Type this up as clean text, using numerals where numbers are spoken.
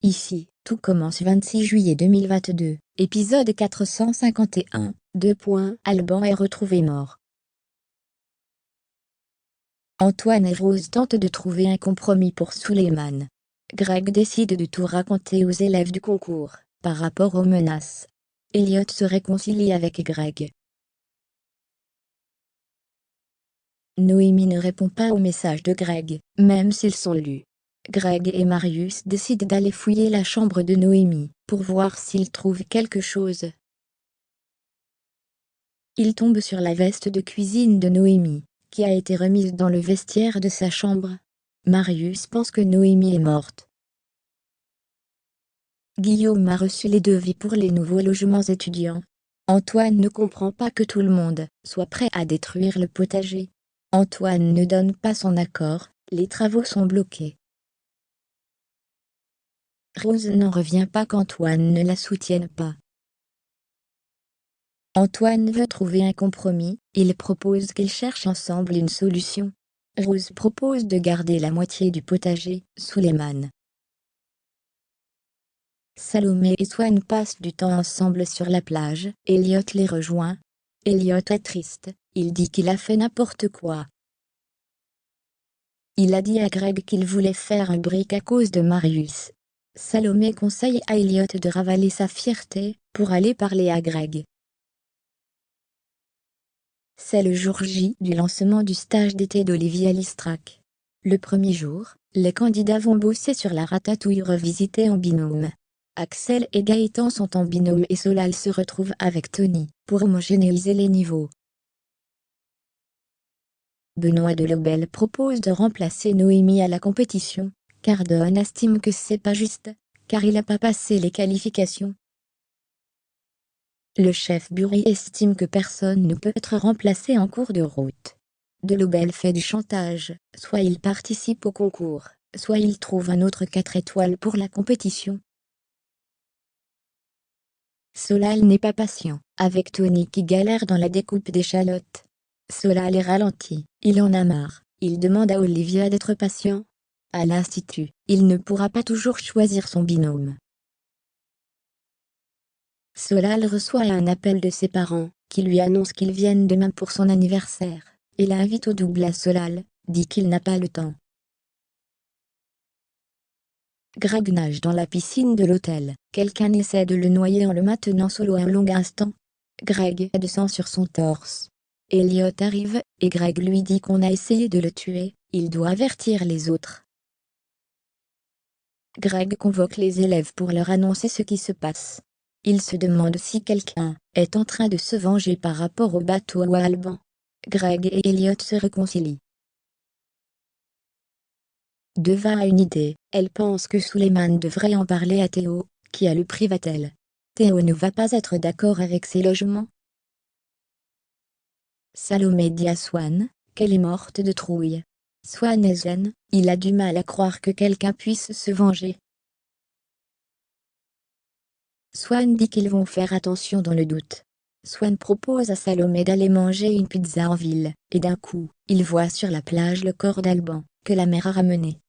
Ici, tout commence 26 juillet 2022, épisode 451, Alban est retrouvé mort. Antoine et Rose tentent de trouver un compromis pour Suleiman. Greg décide de tout raconter aux élèves du concours, par rapport aux menaces. Elliot se réconcilie avec Greg. Noémie ne répond pas aux messages de Greg, même s'ils sont lus. Greg et Marius décident d'aller fouiller la chambre de Noémie, pour voir s'ils trouvent quelque chose. Ils tombent sur la veste de cuisine de Noémie, qui a été remise dans le vestiaire de sa chambre. Marius pense que Noémie est morte. Guillaume a reçu les devis pour les nouveaux logements étudiants. Antoine ne comprend pas que tout le monde soit prêt à détruire le potager. Antoine ne donne pas son accord, les travaux sont bloqués. Rose n'en revient pas qu'Antoine ne la soutienne pas. Antoine veut trouver un compromis, il propose qu'ils cherchent ensemble une solution. Rose propose de garder la moitié du potager, Suleiman. Salomé et Swan passent du temps ensemble sur la plage, Elliot les rejoint. Elliot est triste, il dit qu'il a fait n'importe quoi. Il a dit à Greg qu'il voulait faire un break à cause de Marius. Salomé conseille à Elliot de ravaler sa fierté, pour aller parler à Greg. C'est le jour J du lancement du stage d'été d'Olivier Listrac. Le premier jour, les candidats vont bosser sur la ratatouille revisitée en binôme. Axel et Gaëtan sont en binôme et Solal se retrouve avec Tony, pour homogénéiser les niveaux. Benoît Delobel propose de remplacer Noémie à la compétition, car Don estime que c'est pas juste, car il n'a pas passé les qualifications. Le chef Bury estime que personne ne peut être remplacé en cours de route. Delobel fait du chantage, soit il participe au concours, soit il trouve un autre 4 étoiles pour la compétition. Solal n'est pas patient, avec Tony qui galère dans la découpe d'échalotes. Solal est ralenti, il en a marre, il demande à Olivia d'être patient. À l'institut, il ne pourra pas toujours choisir son binôme. Solal reçoit un appel de ses parents, qui lui annoncent qu'ils viennent demain pour son anniversaire. Il invite au double à Solal, dit qu'il n'a pas le temps. Greg nage dans la piscine de l'hôtel, quelqu'un essaie de le noyer en le maintenant sous l'eau un long instant. Greg descend sur son torse. Elliot arrive, et Greg lui dit qu'on a essayé de le tuer, il doit avertir les autres. Greg convoque les élèves pour leur annoncer ce qui se passe. Il se demande si quelqu'un est en train de se venger par rapport au bateau à Alban. Greg et Elliot se réconcilient. Deva a une idée, elle pense que Suleiman devrait en parler à Théo, qui a le Privatel. Théo ne va pas être d'accord avec ces logements. Salomé dit à Swan qu'elle est morte de trouille. Swan est zen, il a du mal à croire que quelqu'un puisse se venger. Swan dit qu'ils vont faire attention dans le doute. Swan propose à Salomé d'aller manger une pizza en ville, et d'un coup, il voit sur la plage le corps d'Alban, que la mer a ramené.